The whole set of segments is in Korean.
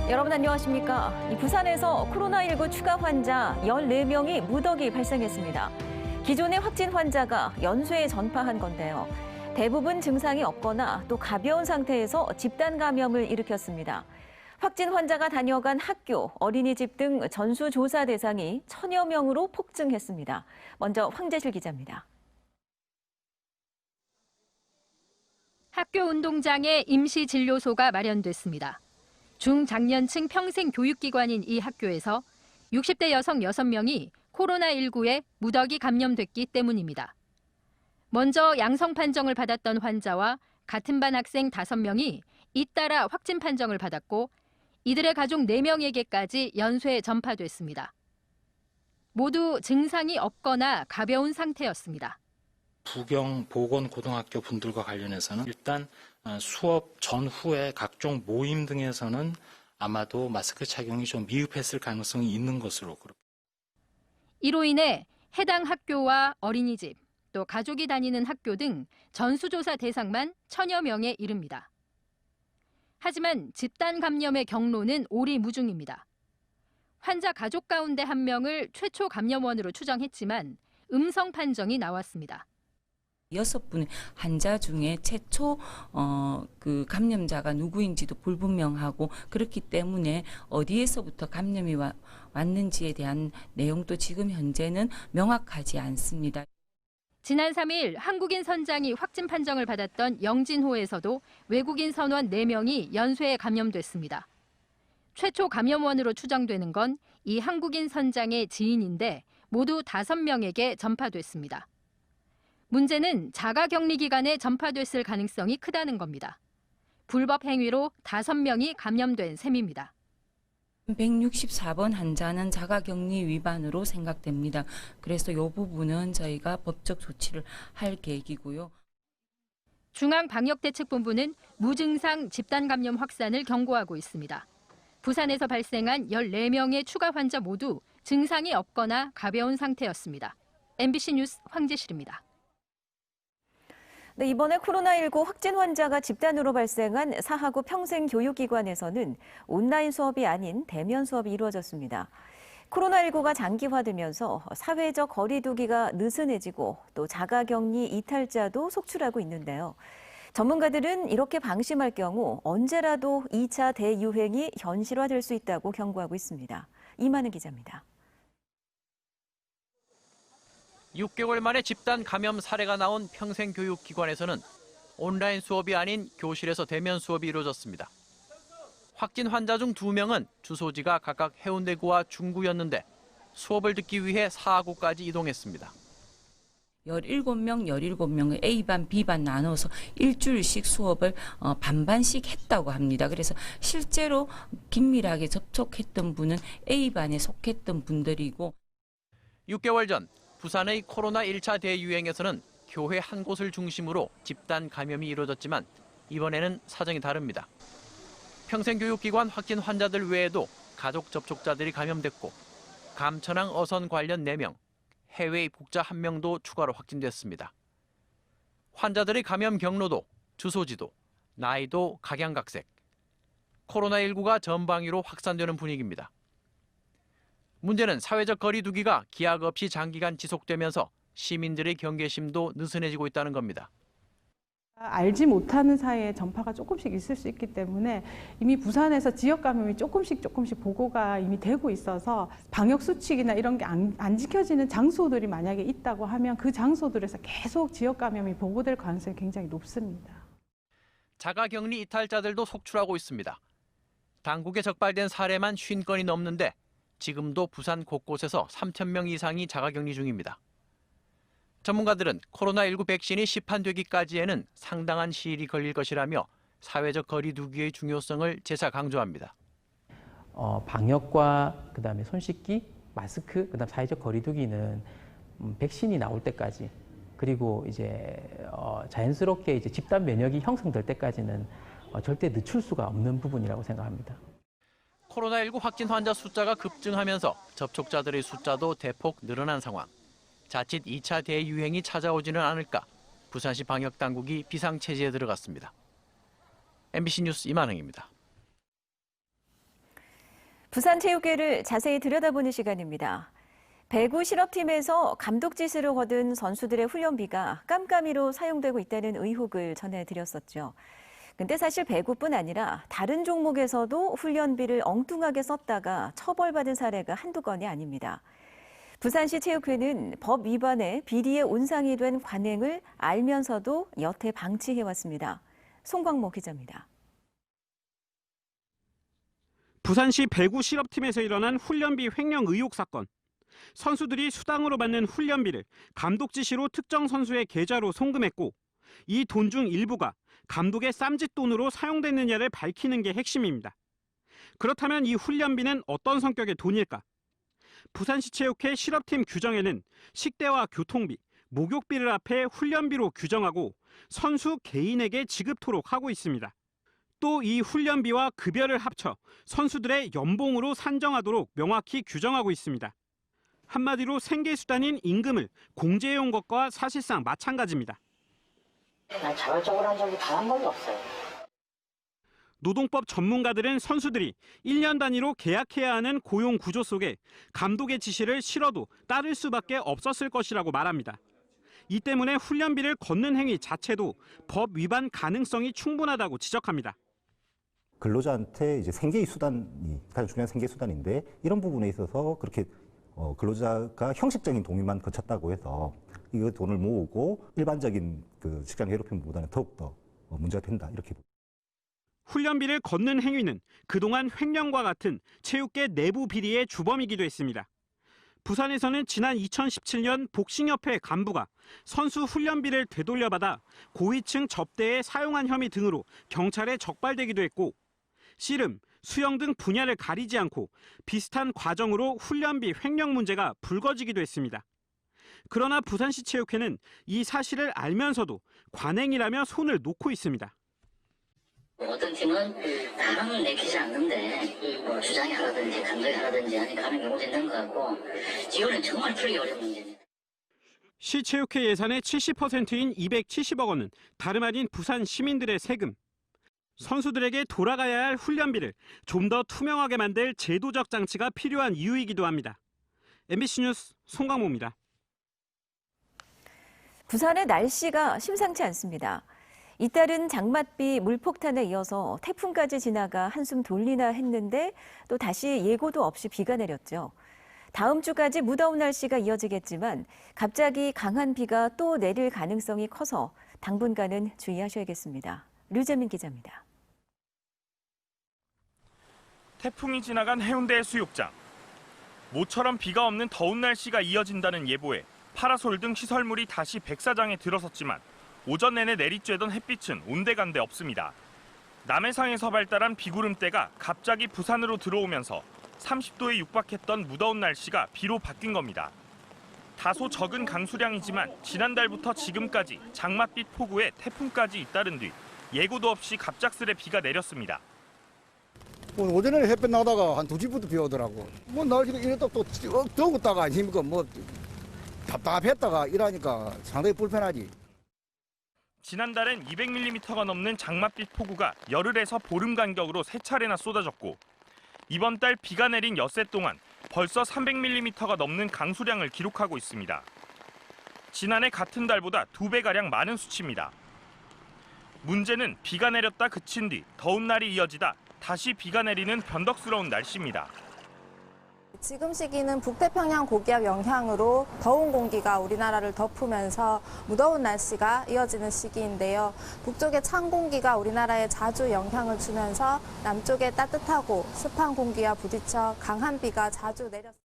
여러분 안녕하십니까? 부산에서 코로나19 추가 환자 14명이 무더기 발생했습니다. 기존의 확진 환자가 연쇄 전파한 건데요. 대부분 증상이 없거나 또 가벼운 상태에서 집단 감염을 일으켰습니다. 확진 환자가 다녀간 학교, 어린이집 등 전수조사 대상이 1000여 명으로 폭증했습니다. 먼저 황재실 기자입니다. 학교 운동장에 임시진료소가 마련됐습니다. 중장년층 평생교육기관인 이 학교에서 60대 여성 6명이 코로나19에 무더기 감염됐기 때문입니다. 먼저 양성 판정을 받았던 환자와 같은 반 학생 5명이 잇따라 확진 판정을 받았고 이들의 가족 4명에게까지 연쇄 전파됐습니다. 모두 증상이 없거나 가벼운 상태였습니다. 부경 보건고등학교 분들과 관련해서는 일단 수업 전후에 각종 모임 등에서는 아마도 마스크 착용이 좀 미흡했을 가능성이 있는 것으로. 이로 인해 해당 학교와 어린이집, 또 가족이 다니는 학교 등 전수조사 대상만 1000여 명에 이릅니다. 하지만 집단 감염의 경로는 오리무중입니다. 환자 가족 가운데 1명을 최초 감염원으로 추정했지만 음성 판정이 나왔습니다. 6분의 환자 중에 최초 그 감염자가 누구인지도 불분명하고 그렇기 때문에 어디에서부터 감염이 왔는지에 대한 내용도 지금 현재는 명확하지 않습니다. 지난 3일 한국인 선장이 확진 판정을 받았던 영진호에서도 외국인 선원 4명이 연쇄에 감염됐습니다. 최초 감염원으로 추정되는 건 이 한국인 선장의 지인인데 모두 5명에게 전파됐습니다. 문제는 자가격리 기간에 전파됐을 가능성이 크다는 겁니다. 불법 행위로 5명이 감염된 셈입니다. 164번 환자는 자가격리 위반으로 생각됩니다. 그래서 이 부분은 저희가 법적 조치를 할 계획이고요. 중앙방역대책본부는 무증상 집단 감염 확산을 경고하고 있습니다. 부산에서 발생한 14명의 추가 환자 모두 증상이 없거나 가벼운 상태였습니다. MBC 뉴스 황재실입니다. 네, 이번에 코로나19 확진 환자가 집단으로 발생한 사하구 평생교육기관에서는 온라인 수업이 아닌 대면 수업이 이루어졌습니다. 코로나19가 장기화되면서 사회적 거리 두기가 느슨해지고 또 자가격리 이탈자도 속출하고 있는데요. 전문가들은 이렇게 방심할 경우 언제라도 2차 대유행이 현실화될 수 있다고 경고하고 있습니다. 이만은 기자입니다. 6개월 만에 집단 감염 사례가 나온 평생교육기관에서는 온라인 수업이 아닌 교실에서 대면 수업이 이루어졌습니다. 확진 환자 중 2명은 주소지가 각각 해운대구와 중구였는데 수업을 듣기 위해 사하구까지 이동했습니다. 17명을 A반, B반 나눠서 일주일씩 수업을 반반씩 했다고 합니다. 그래서 실제로 긴밀하게 접촉했던 분은 A반에 속했던 분들이고 6개월 전 부산의 코로나 1차 대유행에서는 교회 한 곳을 중심으로 집단 감염이 이루어졌지만 이번에는 사정이 다릅니다. 평생교육기관 확진 환자들 외에도 가족 접촉자들이 감염됐고 감천항 어선 관련 4명, 해외 입국자 1명도 추가로 확진됐습니다. 환자들의 감염 경로도, 주소지도, 나이도 각양각색. 코로나19가 전방위로 확산되는 분위기입니다. 문제는 사회적 거리 두기가 기약 없이 장기간 지속되면서 시민들의 경계심도 느슨해지고 있다는 겁니다. 알지 못하는 사이에 전파가 조금씩 있을 수 있기 때문에 이미 부산에서 지역 감염이 조금씩 보고가 이미 되고 있어서 방역 수칙이나 이런 게 안 지켜지는 장소들이 만약에 있다고 하면 그 장소들에서 계속 지역 감염이 보고될 가능성이 굉장히 높습니다. 자가격리 이탈자들도 속출하고 있습니다. 당국에 적발된 사례만 50건이 넘는데 지금도 부산 곳곳에서 3,000명 이상이 자가격리 중입니다. 전문가들은 코로나19 백신이 시판되기까지에는 상당한 시일이 걸릴 것이라며 사회적 거리 두기의 중요성을 재차 강조합니다. 방역과 그다음에 손 씻기, 마스크, 그다음 사회적 거리 두기는 백신이 나올 때까지 그리고 이제 자연스럽게 이제 집단 면역이 형성될 때까지는 절대 늦출 수가 없는 부분이라고 생각합니다. 코로나19 확진 환자 숫자가 급증하면서 접촉자들의 숫자도 대폭 늘어난 상황. 자칫 2차 대유행이 찾아오지는 않을까 부산시 방역당국이 비상체제에 들어갔습니다. MBC 뉴스 이만흥입니다. 부산체육회를 자세히 들여다보는 시간입니다. 배구 실업팀에서 감독 지시를 거둔 선수들의 훈련비가 깜깜이로 사용되고 있다는 의혹을 전해드렸었죠. 근데 사실 배구뿐 아니라 다른 종목에서도 훈련비를 엉뚱하게 썼다가 처벌받은 사례가 한두 건이 아닙니다. 부산시 체육회는 법 위반에 비리의 온상이 된 관행을 알면서도 여태 방치해왔습니다. 송광모 기자입니다. 부산시 배구 실업팀에서 일어난 훈련비 횡령 의혹 사건. 선수들이 수당으로 받는 훈련비를 감독 지시로 특정 선수의 계좌로 송금했고 이 돈 중 일부가 감독의 쌈짓 돈으로 사용됐느냐를 밝히는 게 핵심입니다. 그렇다면 이 훈련비는 어떤 성격의 돈일까? 부산시 체육회 실업팀 규정에는 식대와 교통비, 목욕비를 합해 훈련비로 규정하고 선수 개인에게 지급토록 하고 있습니다. 또 이 훈련비와 급여를 합쳐 선수들의 연봉으로 산정하도록 명확히 규정하고 있습니다. 한마디로 생계수단인 임금을 공제해온 것과 사실상 마찬가지입니다. 난 자발적으로 한 적이 단 한 번도 없어요. 노동법 전문가들은 선수들이 1년 단위로 계약해야 하는 고용 구조 속에 감독의 지시를 싫어도 따를 수밖에 없었을 것이라고 말합니다. 이 때문에 훈련비를 걷는 행위 자체도 법 위반 가능성이 충분하다고 지적합니다. 근로자한테 이제 생계의 수단이 가장 중요한 생계 수단인데 이런 부분에 있어서 그렇게 근로자가 형식적인 동의만 거쳤다고 해서 이거 돈을 모으고 일반적인 그 직장 괴롭힘보다는 더욱더 문제가 된다 이렇게. 훈련비를 걷는 행위는 그동안 횡령과 같은 체육계 내부 비리의 주범이기도 했습니다. 부산에서는 지난 2017년 복싱협회 간부가 선수 훈련비를 되돌려받아 고위층 접대에 사용한 혐의 등으로 경찰에 적발되기도 했고 씨름, 수영 등 분야를 가리지 않고 비슷한 과정으로 훈련비 횡령 문제가 불거지기도 했습니다. 그러나 부산시 체육회는 이 사실을 알면서도 관행이라며 손을 놓고 있습니다. 어떤 팀은 나는 내키지 않는데 뭐 주장이 하라든지 감독이 하라든지 하니까 하는 경우도 있는 것 같고 이거는 정말 풀기 어려운 문제입니다. 시 체육회 예산의 70%인 270억 원은 다름 아닌 부산 시민들의 세금. 선수들에게 돌아가야 할 훈련비를 좀 더 투명하게 만들 제도적 장치가 필요한 이유이기도 합니다. MBC 뉴스 송광모입니다. 부산의 날씨가 심상치 않습니다. 잇따른 장맛비 물폭탄에 이어서 태풍까지 지나가 한숨 돌리나 했는데 또 다시 예고도 없이 비가 내렸죠. 다음 주까지 무더운 날씨가 이어지겠지만 갑자기 강한 비가 또 내릴 가능성이 커서 당분간은 주의하셔야겠습니다. 류재민 기자입니다. 태풍이 지나간 해운대 수욕장. 모처럼 비가 없는 더운 날씨가 이어진다는 예보에 파라솔 등 시설물이 다시 백사장에 들어섰지만 오전 내내 내리쬐던 햇빛은 온데간데 없습니다. 남해상에서 발달한 비구름대가 갑자기 부산으로 들어오면서 30도에 육박했던 무더운 날씨가 비로 바뀐 겁니다. 다소 적은 강수량이지만 지난달부터 지금까지 장맛빛 폭우에 태풍까지 잇따른 뒤 예고도 없이 갑작스레 비가 내렸습니다. 오전에 햇볕 나다가 한 2시부터 비 오더라고. 뭐 날씨가 이랬다가 또 더웠다가 아닙니까? 뭐 답답했다가 이러니까 상당히 불편하지. 지난달엔 200mm가 넘는 장맛빛 폭우가 열흘에서 보름 간격으로 3차례나 쏟아졌고 이번 달 비가 내린 엿새 동안 벌써 300mm가 넘는 강수량을 기록하고 있습니다. 지난해 같은 달보다 2배가량 많은 수치입니다. 문제는 비가 내렸다 그친 뒤 더운 날이 이어지다 다시 비가 내리는 변덕스러운 날씨입니다. 지금 시기는 북태평양 고기압 영향으로 더운 공기가 우리나라를 덮으면서 무더운 날씨가 이어지는 시기인데요. 북쪽의 찬 공기가 우리나라에 자주 영향을 주면서 남쪽의 따뜻하고 습한 공기와 부딪혀 강한 비가 자주 내렸습니다.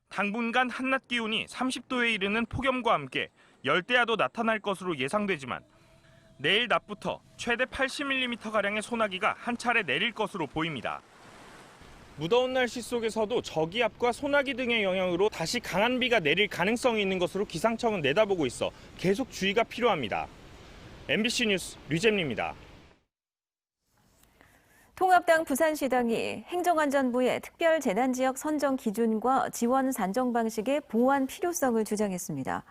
당분간 한낮 기온이 30도에 이르는 폭염과 함께 열대야도 나타날 것으로 예상되지만 내일 낮부터 최대 80mm가량의 소나기가 한 차례 내릴 것으로 보입니다. 무더운 날씨 속에서도 저기압과 소나기 등의 영향으로 다시 강한 비가 내릴 가능성이 있는 것으로 기상청은 내다보고 있어 계속 주의가 필요합니다. MBC 뉴스 류잼리입니다. 통합당 부산시당이 행정안전부의 특별재난지역 선정 기준과 지원 산정 방식의 보완 필요성을 주장했습니다.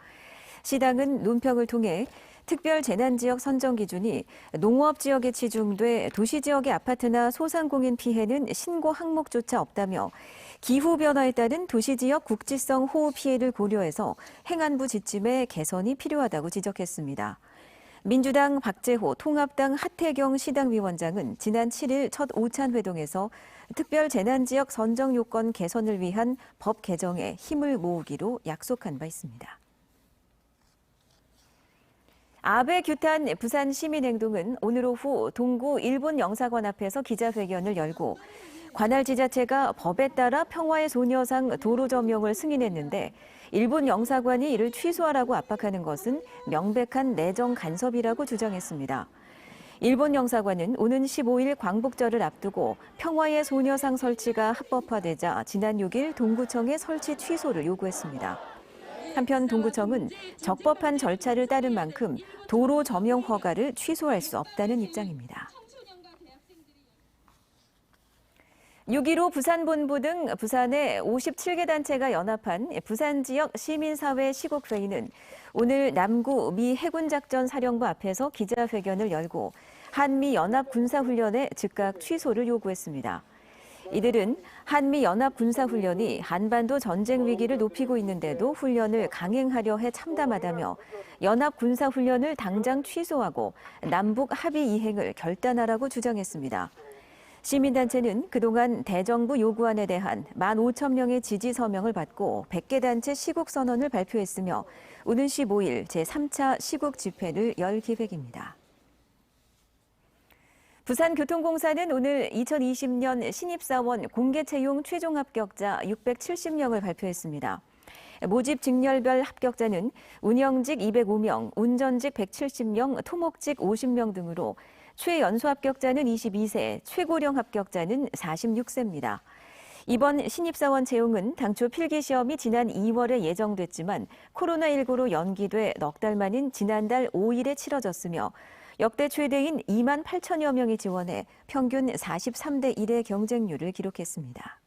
시당은 논평을 통해 특별 재난지역 선정 기준이 농업 지역에 치중돼 도시 지역의 아파트나 소상공인 피해는 신고 항목조차 없다며 기후변화에 따른 도시 지역 국지성 호우 피해를 고려해서 행안부 지침에 개선이 필요하다고 지적했습니다. 민주당 박재호, 통합당 하태경 시당위원장은 지난 7일 첫 오찬 회동에서 특별 재난지역 선정 요건 개선을 위한 법 개정에 힘을 모으기로 약속한 바 있습니다. 아베 규탄 부산시민행동은 오늘 오후 동구 일본 영사관 앞에서 기자회견을 열고 관할 지자체가 법에 따라 평화의 소녀상 도로 점용을 승인했는데 일본 영사관이 이를 취소하라고 압박하는 것은 명백한 내정 간섭이라고 주장했습니다. 일본 영사관은 오는 15일 광복절을 앞두고 평화의 소녀상 설치가 합법화되자 지난 6일 동구청의 설치 취소를 요구했습니다. 한편 동구청은 적법한 절차를 따른 만큼 도로 점용 허가를 취소할 수 없다는 입장입니다. 6.15 부산본부 등 부산의 57개 단체가 연합한 부산지역 시민사회 시국회의는 오늘 남구 미 해군작전사령부 앞에서 기자회견을 열고 한미연합군사훈련의 즉각 취소를 요구했습니다. 이들은 한미연합군사훈련이 한반도 전쟁 위기를 높이고 있는데도 훈련을 강행하려 해 참담하다며 연합군사훈련을 당장 취소하고 남북 합의 이행을 결단하라고 주장했습니다. 시민단체는 그동안 대정부 요구안에 대한 15,000명의 지지 서명을 받고 100개 단체 시국 선언을 발표했으며 오는 15일 제3차 시국 집회를 열 계획입니다. 부산교통공사는 오늘 2020년 신입사원 공개채용 최종 합격자 670명을 발표했습니다. 모집 직렬별 합격자는 운영직 205명, 운전직 170명, 토목직 50명 등으로 최연소 합격자는 22세, 최고령 합격자는 46세입니다. 이번 신입사원 채용은 당초 필기시험이 지난 2월에 예정됐지만 코로나19로 연기돼 넉 달 만인 지난달 5일에 치러졌으며 역대 최대인 2만 8천여 명이 지원해 평균 43대 1의 경쟁률을 기록했습니다.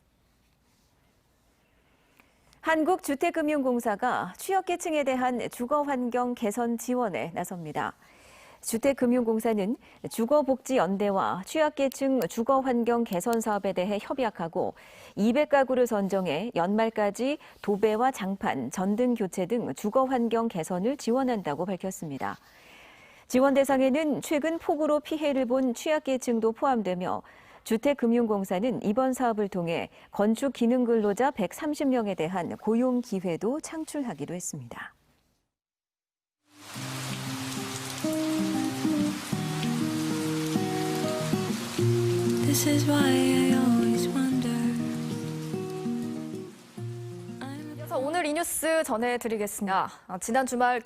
한국주택금융공사가 취약계층에 대한 주거환경 개선 지원에 나섭니다. 주택금융공사는 주거복지연대와 취약계층 주거환경 개선 사업에 대해 협약하고 200가구를 선정해 연말까지 도배와 장판, 전등 교체 등 주거환경 개선을 지원한다고 밝혔습니다. 지원 대상에는 최근 폭우로 피해를 본 취약계층도 포함되며 주택금융공사는 이번 사업을 통해 건축기능근로자 130명에 대한 고용 기회도 창출하기로 했습니다. This is why I always wonder. 오늘 이 뉴스 전해드리겠습니다. 지난 주말